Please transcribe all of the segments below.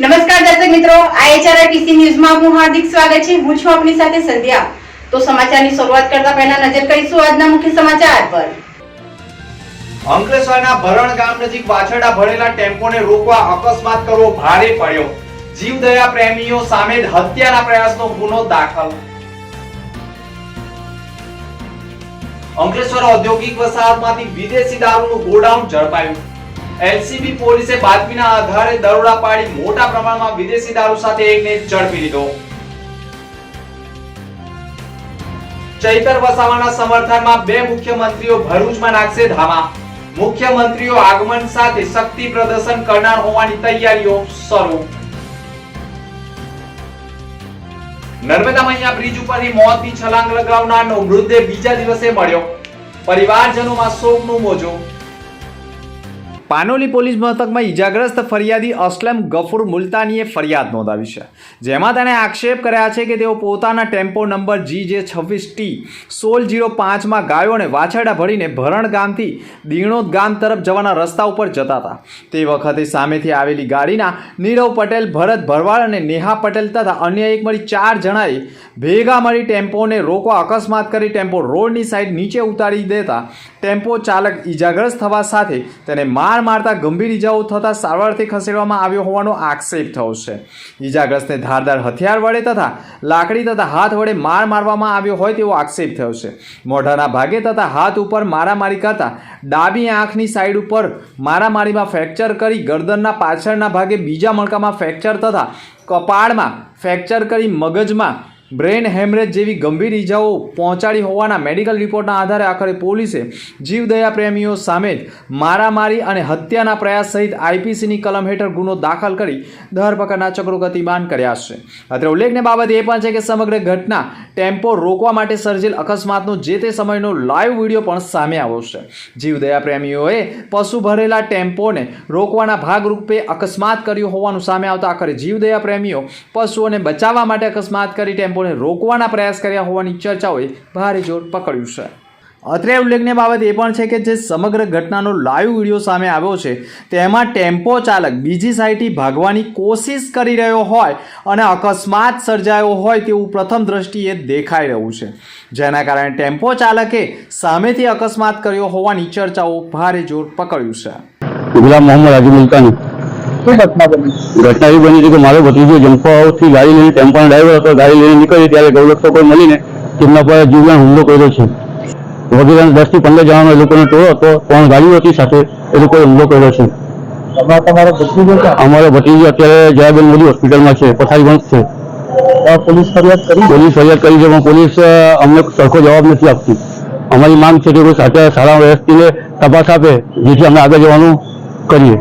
નમસ્કાર દર્શક મિત્રો, IHRTC ન્યૂઝમાં આપનું હાર્દિક સ્વાગત છે। હું છું આપની સાથે સંધ્યા। તો સમાચારની શરૂઆત કરતા પહેલા નજર કરીશું આજના મુખ્ય સમાચાર પર। અંકલેશ્વરના ભરણ ગામ નજીક વાછરડા ભરેલા ટેમ્પોને રોકવા અકસ્માત કરવો ભારે પડ્યો। જીવદયા પ્રેમીઓ સામે હત્યાના પ્રયાસનો ગુનો દાખલ। અંકલેશ્વર ઔદ્યોગિક વસાહતમાંથી વિદેશી દારૂનું ગોડાઉન ઝડપાયું। એલસીબી પોલીસે બાતમીના આધારે દરોડા પાડી મોટા પ્રમાણમાં વિદેશી દારૂ સાથે એકને ઝડપી લીધો। ચૈતર વસાવાના સમર્થનમાં બે મુખ્યમંત્રીઓ ભરૂચમાં નાખશે ધામા। મુખ્યમંત્રીઓ આગમન સાથે શક્તિ પ્રદર્શન કરનાર હોવાની તૈયારીઓ શરૂ। નર્મદા મૈયા બ્રિજ ઉપરથી મોતની છલાંગ લગાવનારનો મૃતદેહ બીજા દિવસે મળ્યો। પરિવારજનોમાં શોકનું મોજું। પાનોલી પોલીસ મથકમાં ઈજાગ્રસ્ત ફરિયાદી અસલમ ગફુર મુલતાનીએ ફરિયાદ નોંધાવી છે, જેમાં તેણે આક્ષેપ કર્યા છે કે તેઓ પોતાના ટેમ્પો નંબર GJ26T1605માં ગાયોને વાછરડા ભરીને ભરણ ગામથી દીણોદ ગામ તરફ જવાના રસ્તા ઉપર જતા હતા। તે વખતે સામેથી આવેલી ગાડીના નીરવ પટેલ, ભરત ભરવાડ અને નેહા પટેલ તથા અન્ય એક મળી 4 જણાએ ભેગા મળી ટેમ્પોને રોકવા અકસ્માત કરી ટેમ્પો રોડની સાઈડ નીચે ઉતારી દેતા ટેમ્પો ચાલક ઈજાગ્રસ્ત થવા સાથે તેને મારતા ગંભીર ઈજાઓ થતા સારવારથી ખસેડવામાં આવ્યો હોવાનો આક્ષેપ થયો છે। ઈજાગ્રસ્તને ધારદાર હથિયાર વડે તથા લાકડી તથા હાથ વડે મારવામાં આવ્યો હોય તેવો આક્ષેપ થયો છે। મોઢાના ભાગે તથા હાથ ઉપર મારામારી કરતા ડાબી આંખની સાઈડ ઉપર મારામારીમાં ફ્રેક્ચર કરી, ગરદનના પાછળના ભાગે બીજા મણકામાં ફ્રેક્ચર તથા કપાળમાં ફ્રેક્ચર કરી મગજમાં બ્રેન હેમરેજ જેવી ગંભીર ઈજાઓ પહોંચાડી હોવાના મેડિકલ રિપોર્ટના આધારે આખરે પોલીસે જીવદયા પ્રેમીઓ સામે મારામારી અને હત્યાના પ્રયાસ સહિત IPCની કલમ હેઠળ ગુનો દાખલ કરી ધરપકડના ચક્રો ગતિમાન કર્યા છે। અત્રે ઉલ્લેખનીય બાબત એ પણ છે કે સમગ્ર ઘટના ટેમ્પો રોકવા માટે સર્જેલ અકસ્માતનો જે તે સમયનો લાઈવ વિડીયો પણ સામે આવ્યો છે। જીવદયા પ્રેમીઓએ પશુ ભરેલા ટેમ્પોને રોકવાના ભાગરૂપે અકસ્માત કર્યો હોવાનું સામે આવતા આખરે જીવદયા પ્રેમીઓ પશુઓને બચાવવા માટે અકસ્માત કરી ટેમ્પો રોકવાના પ્રયાસ કર્યા હોવાની ચર્ચાઓએ ભારે જોર પકડ્યું છે। અત્રે ઉલ્લેખનીય બાબત એ પણ છે કે જે સમગ્ર ઘટનાનો લાઈવ વિડીયો સામે આવ્યો છે તેમાં ટેમ્પો ચાલક બીજી સાઈડથી ભાગવાની કોશિશ કરી રહ્યો હોય અને અકસ્માત સર્જાયો હોય તેવું પ્રથમ દ્રષ્ટિએ દેખાઈ રહ્યું છે, જેના કારણે ટેમ્પો ચાલકે સામેથી અકસ્માત કર્યો હોવાની ચર્ચાઓ ભારે જોર પકડ્યું છે। ગુલામ મોહમ્મદ હાજી મુલતાની। ઘટના એવી બની હતી કે મારો ભત્રીજો જંપાથી ગાડી લઈને ટેમ્પોનો ડ્રાઈવર હતો, ગાડી લઈને નીકળી ત્યારે ગૌરક્ષકોએ મળીને તેમના પર જીવલેણ હુમલો કર્યો છે। વગેરે 10 થી 15 જણાનો એ લોકોનો ટોળો હતો, 3 ગાડીઓ હતી સાથે એ લોકોએ હુમલો કર્યો છે। અમારો ભત્રીજો અત્યારે જયાબેન મોદી હોસ્પિટલમાં છે, પથારીવંશ છે। પોલીસ ફરિયાદ કરી છે, પણ પોલીસ અમને સરખો જવાબ નથી આપતી। અમારી માંગ છે કે કોઈ સાથે સારા વ્યક્તિને તપાસ આપે જેથી અમે આગળ જવાનું કરીએ।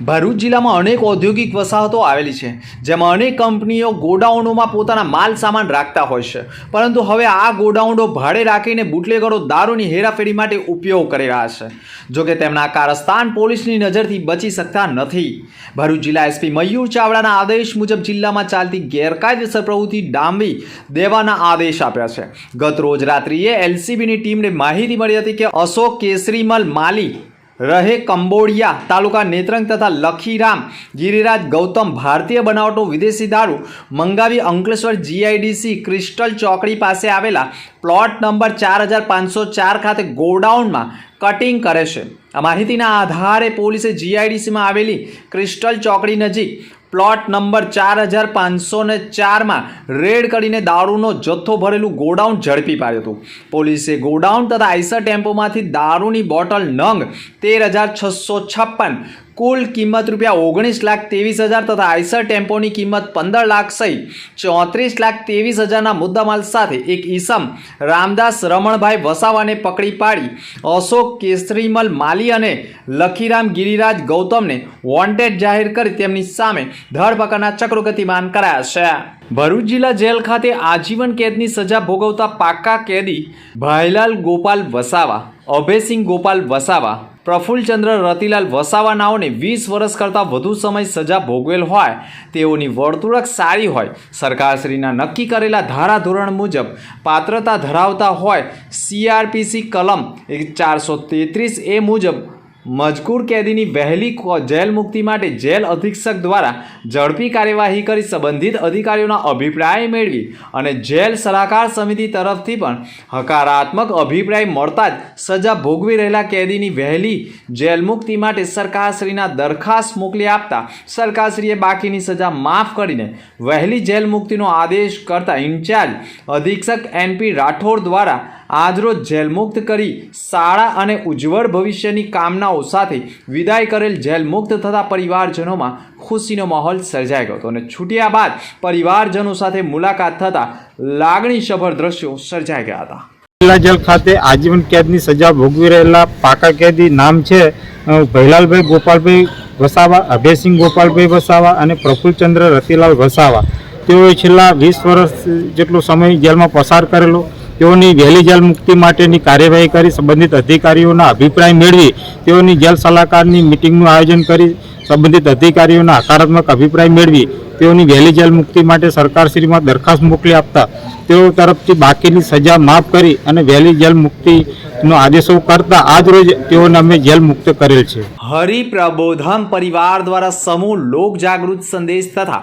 ભરૂચ જિલ્લામાં અનેક ઔદ્યોગિક વસાહતો આવેલી છે, જેમાં અનેક કંપનીઓ ગોડાઉનોમાં પોતાના માલ સામાન રાખતા હોય છે, પરંતુ હવે આ ગોડાઉનો ભાડે રાખીને બુટલેગરો દારૂની હેરાફેરી માટે ઉપયોગ કરી રહ્યા છે। જોકે તેમના કારસ્તાન પોલીસની નજરથી બચી શકતા નથી। ભરૂચ જિલ્લા SP મયુર ચાવડાના આદેશ મુજબ જિલ્લામાં ચાલતી ગેરકાયદેસર પ્રવૃત્તિ ડામી દેવાના આદેશ આપ્યા છે। ગત રોજ રાત્રિએ LCBની ટીમને માહિતી મળી હતી કે અશોક કેસરીમલ માલી રહે કંબોડિયા તાલુકા નેત્રંગ તથા લખીરામ ગિરિરાજ ગૌતમ ભારતીય બનાવટનો વિદેશી દારૂ મંગાવી અંકલેશ્વર GIDC ક્રિસ્ટલ ચોકડી પાસે આવેલા પ્લોટ નંબર 4504 ખાતે ગોડાઉનમાં કટિંગ કરે છે। આ માહિતીના આધારે પોલીસે GIDCમાં આવેલી ક્રિસ્ટલ ચોકડી નજીક પ્લોટ નંબર 4504માં રેડ કરીને દારૂનો જથ્થો ભરેલું ગોડાઉન ઝડપી પાડ્યું હતું। પોલીસે ગોડાઉન તથા આઈસર ટેમ્પોમાંથી દારૂની બોટલ નંગ 13,656 કુલ કિંમત ₹19,23,000 તથા આઈસર ટેમ્પોની કિંમત 15 લાખ સહિત 34,23,000ના મુદ્દામાલ સાથે એક ઈસમ રામદાસ રમણભાઈ વસાવાને પકડી પાડી અશોક કેસરીમલ માલી અને લખીરામ ગિરિરાજ ગૌતમને વોન્ટેડ જાહેર કરી તેમની સામે ધરપકડના ચક્રો ગતિમાન કરાયા છે। ભરૂચ જિલ્લા જેલ ખાતે આજીવન કેદની સજા ભોગવતા પાક્કા કેદી ભાઈલાલ ગોપાલ વસાવા, અભયસિંહ ગોપાલ વસાવા, પ્રફુલ્લચંદ્ર રતિલાલ વસાવા નાઓને 20 વર્ષ કરતાં વધુ સમય સજા ભોગવેલ હોય તેઓની વર્તુળક સારી હોય, સરકારશ્રીના નક્કી કરેલા ધારાધોરણ મુજબ પાત્રતા ધરાવતા હોય, CRPC કલમ 433A મુજબ મજકૂર કેદીની વહેલી જેલ મુક્તિ માટે જેલ અધિક્ષક દ્વારા ઝડપી કાર્યવાહી કરી સંબંધિત અધિકારીઓના અભિપ્રાય મેળવી અને જેલ સલાહકાર સમિતિ તરફથી પણ હકારાત્મક અભિપ્રાય મળતા જ સજા ભોગવી રહેલા કેદીની વહેલી જેલ મુક્તિ માટે સરકારશ્રીના દરખાસ્ત મોકલી આપતા સરકારશ્રીએ બાકીની સજા માફ કરીને વહેલી જેલ મુક્તિનો આદેશ કરતા ઇન્ચાર્જ અધિક્ષક NP રાઠોડ દ્વારા આજરોજ જેલમુક્ત કરી સારા અને ઉજ્જવળ ભવિષ્યની કામનાઓ સાથે વિદાય કરેલ જેલમુક્ત થતા પરિવારજનોમાં ખુશીનો માહોલ સર્જાઈ ગયો હતો અને છૂટ્યા બાદ પરિવારજનો સાથે મુલાકાત થતા લાગણીસભર દ્રશ્યો સર્જાઈ ગયા હતા. જિલ્લા જેલ ખાતે આજીવન કેદની સજા ભોગવી રહેલા પાકા કેદી નામ છે ભૈલાલભાઈ ગોપાલભાઈ વસાવા, અભયસિંહ ગોપાલભાઈ વસાવા અને પ્રફુલ્લચંદ્ર રતિલાલ વસાવા. તેઓએ છેલ્લા 20 વર્ષ જેટલો સમય જેલમાં પસાર કરેલો. તેઓની વહેલી જેલ મુક્તિ માટેની કાર્યવાહી કરી સંબંધિત અધિકારીઓના અભિપ્રાય મેળવી તેઓની જેલ સલાહકારની મિટિંગનું આયોજન કરી સંબંધિત અધિકારીઓના હકારાત્મક અભિપ્રાય મેળવી તેઓની વહેલી જેલ મુક્તિ માટે સરકારશ્રીમાં દરખાસ્ત મોકલી આપતા તેઓ તરફથી બાકીની સજા માફ કરી અને વહેલી જેલ મુક્તિનો આદેશો કરતા આજ રોજ તેઓને અમે જેલ મુક્ત કરેલ છે. હરિપ્રબોધમ પરિવાર દ્વારા સમૂહ લોક જાગૃત સંદેશ તથા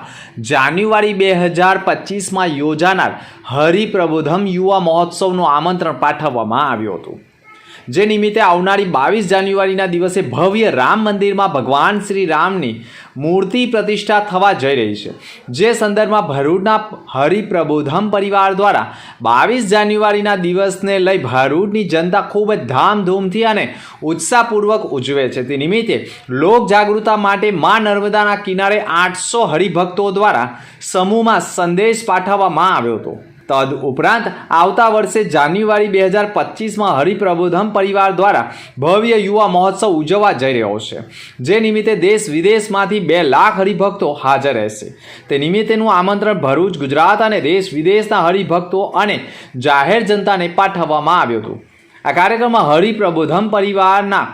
જાન્યુઆરી 2025માં યોજાનાર હરિપ્રબોધમ યુવા મહોત્સવનું આમંત્રણ પાઠવવામાં આવ્યું હતું. જે નિમિત્તે આવનારી 22 જાન્યુઆરીના દિવસે ભવ્ય રામ મંદિરમાં ભગવાન શ્રી રામની મૂર્તિ પ્રતિષ્ઠા થવા જઈ રહી છે. જે સંદર્ભમાં ભરૂચના હરિપ્રબોધમ પરિવાર દ્વારા 22 જાન્યુઆરીના દિવસને લઈ ભરૂચની જનતા ખૂબ જ ધામધૂમથી અને ઉત્સાહપૂર્વક ઉજવે છે. તે નિમિત્તે લોક જાગૃતતા માટે મા નર્મદાના કિનારે 800 હરિભક્તો દ્વારા સમૂહમાં સંદેશ પાઠવવામાં આવ્યો હતો. તદ ઉપરાંત આવતા વર્ષે જાન્યુઆરી 2025માં હરિપ્રબોધમ પરિવાર દ્વારા ભવ્ય યુવા મહોત્સવ ઉજવવા જઈ રહ્યો છે. જે નિમિત્તે દેશ વિદેશમાંથી 2 લાખ હરિભક્તો હાજર રહેશે. તે નિમિત્તેનું આમંત્રણ ભરૂચ, ગુજરાત અને દેશ વિદેશના હરિભક્તો અને જાહેર જનતાને પાઠવવામાં આવ્યું હતું. આ કાર્યક્રમમાં હરિપ્રબોધમ પરિવારના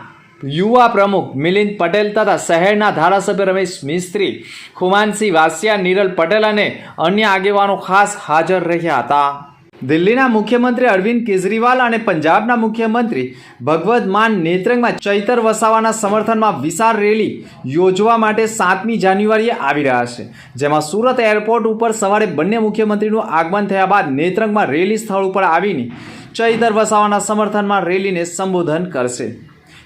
યુવા પ્રમુખ મિલિંદ પટેલ તથા શહેરના ધારાસભ્ય રમેશ મિસ્ત્રી, ખુમાનસિંહ વાસિયા, નિરલ પટેલ અને અન્ય આગેવાનો ખાસ હાજર રહ્યા હતા. દિલ્હીના મુખ્યમંત્રી અરવિંદ કેજરીવાલ અને પંજાબના મુખ્યમંત્રી ભગવત માન નેત્રંગમાં ચૈતર વસાવાના સમર્થનમાં વિશાળ રેલી યોજવા માટે 7મી જાન્યુઆરીએ આવી રહ્યા છે. જેમાં સુરત એરપોર્ટ ઉપર સવારે બંને મુખ્યમંત્રીનું આગમન થયા બાદ નેત્રંગમાં રેલી સ્થળ ઉપર આવીને ચૈતર વસાવાના સમર્થનમાં રેલીને સંબોધન કરશે.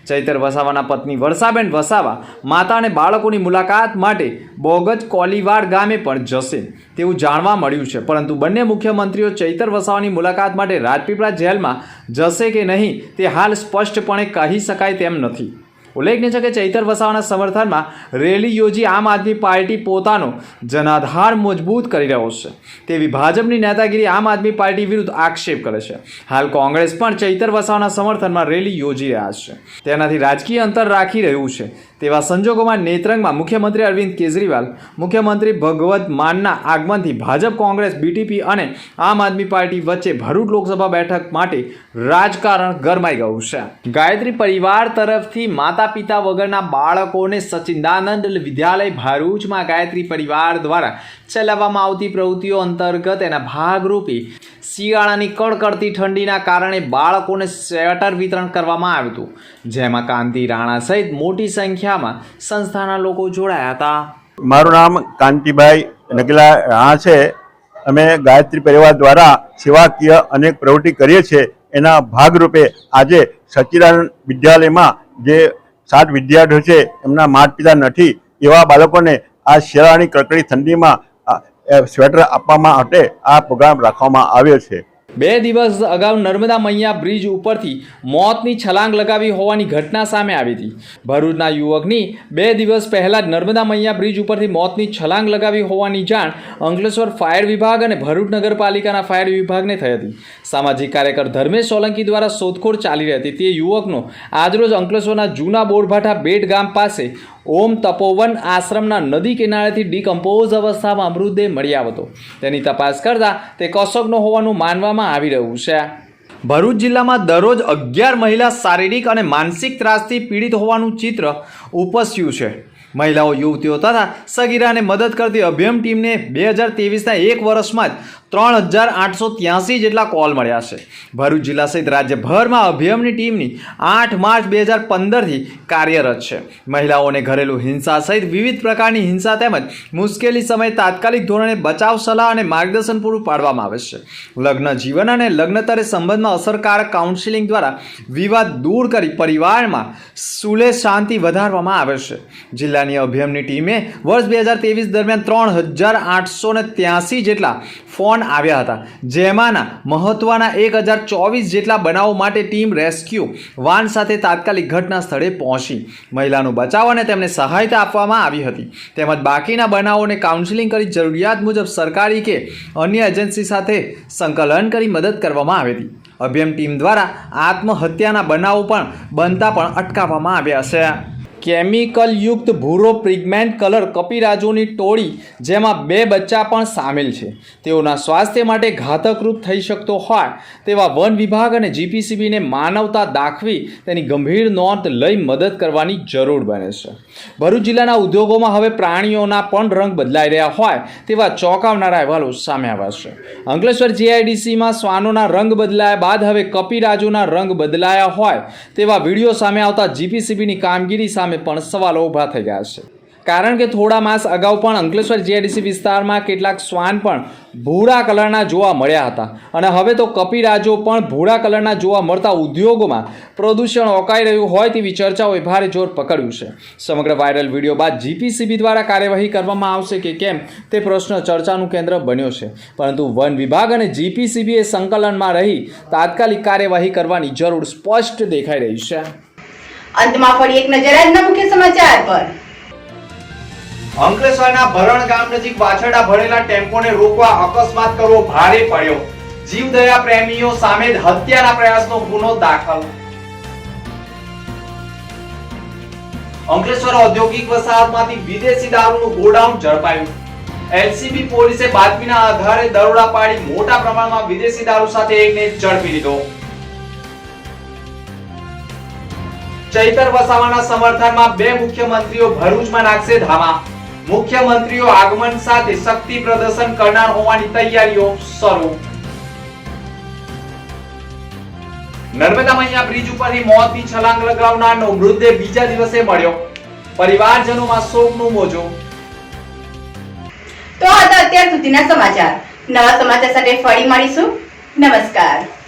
ચૈતર વસાવાના પત્ની વર્ષાબેન વસાવા માતા અને બાળકોની મુલાકાત માટે બોગજ કોલીવાડ ગામે પણ જશે તેવું જાણવા મળ્યું છે. પરંતુ બંને મુખ્યમંત્રીઓ ચૈતર વસાવાની મુલાકાત માટે રાજપીપળા જેલમાં જશે કે નહીં તે હાલ સ્પષ્ટપણે કહી શકાય તેમ નથી. ઉલ્લેખનીય છે કે ચૈતર વસાવાના સમર્થનમાં રેલી યોજી આમ આદમી પાર્ટી પોતાનો જનાધાર મજબૂત કરી રહ્યો છે તેવી ભાજપની નેતાગીરી આમ આદમી પાર્ટી વિરુદ્ધ આક્ષેપ કરે છે. હાલ કોંગ્રેસ પણ ચૈતર વસાવાના સમર્થનમાં રેલી યોજી રહ્યા છે. તેનાથી રાજકીય અંતર રાખી રહ્યું છે. તેવા સંજોગોમાં નેત્રંગમાં મુખ્યમંત્રી અરવિંદ કેજરીવાલ, મુખ્યમંત્રી ભગવત માનના આગમનથી ભાજપ, કોંગ્રેસ, BTP અને આમ આદમી પાર્ટી વચ્ચે ભરૂચ લોકસભા બેઠક માટે રાજકારણ ગરમાઈ ગયું છે. ગાયત્રી પરિવાર તરફથી માતા પિતા વગરના બાળકોને સચિદાનંદ વિદ્યાલય ભરૂચમાં ગાયત્રી પરિવાર દ્વારા ચલાવવામાં આવતી પ્રવૃત્તિઓ અંતર્ગત એના ભાગરૂપે શિયાળાની કડકડતી ઠંડીના કારણે બાળકોને સ્વેટર વિતરણ કરવામાં આવ્યું હતું. જેમાં કાંતિ રાણા સહિત મોટી સંખ્યામાં સંસ્થાના લોકો જોડાયા હતા. મારું નામ કાંતિભાઈ નગલા રાણા છે. અમે ગાયત્રી પરિવાર દ્વારા સેવાકીય અનેક પ્રવૃત્તિ કરીએ છીએ. એના ભાગરૂપે આજે સચ્ચિદાનંદ વિદ્યાલયમાં જે 7 વિદ્યાર્થીઓ છે એમના માતા પિતા નથી એવા બાળકોને આ શિયાળાની કડકડી ઠંડીમાં સ્વેટર આપવામાં માટે આ પ્રોગ્રામ રાખવામાં આવ્યો છે. 2 દિવસ અગાઉ નર્મદા મૈયા બ્રિજ ઉપરથી મોતની છલાંગ લગાવી હોવાની ઘટના સામે આવી હતી. ભરૂચના યુવકની 2 દિવસ પહેલા જ નર્મદા મૈયા બ્રિજ ઉપરથી મોતની છલાંગ લગાવી હોવાની જાણ અંકલેશ્વર ફાયર વિભાગ અને ભરૂચ નગરપાલિકાના ફાયર વિભાગને થઈ હતી. સામાજિક કાર્યકર ધર્મેશ સોલંકી દ્વારા શોધખોળ ચાલી રહી હતી. તે યુવકનો આજરોજ અંકલેશ્વરના જૂના બોરભાઠા બેટ ગામ પાસે ઓમ તપોવન આશ્રમના નદી કિનારેથી ડિકમ્પોઝ અવસ્થામાં મૃતદેહ મળી આવ્યો હતો. તેની તપાસ કરતા તે કસબનો હોવાનું માનવામાં આવી રહ્યું છે. ભરૂચ જિલ્લામાં દરરોજ 11 મહિલા શારીરિક અને માનસિક ત્રાસથી પીડિત હોવાનું ચિત્ર ઉપસ્યું છે. મહિલાઓ, યુવતીઓ તથા સગીરાને મદદ કરતી અભિયમ ટીમને 2023ના એક વર્ષમાં જ 3883 જેટલા કોલ મળ્યા છે. ભરૂચ જિલ્લા સહિત રાજ્યભરમાં અભિયમની ટીમની 8 માર્ચ 2015થી કાર્યરત છે. મહિલાઓને ઘરેલું હિંસા સહિત વિવિધ પ્રકારની હિંસા તેમજ મુશ્કેલી સમયે તાત્કાલિક ધોરણે બચાવ સલાહ અને માર્ગદર્શન પૂરું પાડવામાં આવે છે. લગ્ન જીવન અને લગ્નોત્તર સંબંધમાં અસરકારક કાઉન્સિલિંગ દ્વારા વિવાદ દૂર કરી પરિવારમાં સુલેહ શાંતિ વધારવામાં આવે છે. જિલ્લાની અભિયમની ટીમે વર્ષ 2023 દરમિયાન 3883 જેટલા ફોન આવ્યા હતા, જેમાંના મહત્વના 1024 જેટલા બનાવો માટે ટીમ રેસ્ક્યુ વાન સાથે તાત્કાલિક ઘટના સ્થળે પહોંચી મહિલાનો બચાવ અને તેમને સહાયતા આપવામાં આવી હતી. તેમજ બાકીના બનાવોને કાઉન્સિલિંગ કરી જરૂરિયાત મુજબ સરકારી કે અન્ય એજન્સી સાથે સંકલન કરી મદદ કરવામાં આવી હતી. અભિયમ ટીમ દ્વારા આત્મહત્યાના બનાવો પણ બનતા પણ અટકાવવામાં આવ્યા છે. કેમિકલયુક્ત ભૂરો પિગમેન્ટ કલર કપિરાજોની ટોળી, જેમાં 2 બચ્ચા પણ સામેલ છે, તેઓના સ્વાસ્થ્ય માટે ઘાતકરૂપ થઈ શકતો હોય તેવા વન વિભાગ અને જીપીસીબીને માનવતા દાખવી તેની ગંભીર નોંધ લઈ મદદ કરવાની જરૂર બને છે. ભરૂચ જિલ્લાના ઉદ્યોગોમાં હવે પ્રાણીઓના પણ રંગ બદલાઈ રહ્યા હોય તેવા ચોંકાવનારા અહેવાલો સામે આવ્યા છે. અંકલેશ્વર જીઆઈડીસીમાં શ્વાનોના રંગ બદલાયા બાદ હવે કપિરાજોના રંગ બદલાયા હોય તેવા વિડીયો સામે આવતા જીપીસીબીની કામગીરી સામે પણ સવાલો ઊભા થઈ ગયા છે. કારણ કે થોડા માસ અગાઉ પણ અંકલેશ્વર જીઆઈડીસી વિસ્તારમાં કેટલાક શ્વાન પણ ભૂરા કલરના જોવા મળ્યા હતા અને હવે તો કપિરાજો પણ ભૂરા કલરના જોવા મળતા ઉદ્યોગોમાં પ્રદૂષણ ઓકાઈ રહ્યું હોય તેવી ચર્ચાઓએ ભારે જોર પકડ્યું છે. સમગ્ર વાયરલ વિડીયો બાદ જીપીસીબી દ્વારા કાર્યવાહી કરવામાં આવશે કે કેમ તે પ્રશ્ન ચર્ચાનું કેન્દ્ર બન્યો છે, પરંતુ વન વિભાગ અને જીપીસીબીએ સંકલનમાં રહી તાત્કાલિક કાર્યવાહી કરવાની જરૂર સ્પષ્ટ દેખાઈ રહી છે. અંતમાં ફરી એક નજર આજના મુખ્ય સમાચાર પર. અંકલેશ્વરના ભરણ ગામ નજીક વાછરડા ભરેલા ટેમ્પોને રોકવા અકસ્માત કરવો ભારે પડ્યો. જીવદયા પ્રેમીઓ સામે હત્યાના પ્રયાસનો ગુનો દાખલ. અંકલેશ્વર ઔદ્યોગિક વસાહતમાંથી વિદેશી દારૂનું ગોડાઉન ઝડપાયું. એલસીબી પોલીસે બાતમીના આધારે દરોડા પાડી મોટા પ્રમાણમાં વિદેશી દારૂ સાથે એકને ઝડપી લીધો. ચૈતર વસાવાના સમર્થનમાં 2 મુખ્યમંત્રીઓ ભરૂચમાં નાખશે ધામા. મુખ્યમંત્રીઓ આગમન સાથે શક્તિ પ્રદર્શન કરનાર હોવાની તૈયારીઓ શરૂ. નર્મદા મૈયા બ્રિજ ઉપરથી મોતની છલાંગ લગાવનારનો મૃતદેહ બીજા દિવસે મળ્યો. પરિવારજનોમાં શોકનું મોજું. તો આ હતા અત્યાર સુધીના સમાચાર. નવા સમાચાર સાથે ફરી મળીશું. નમસ્કાર.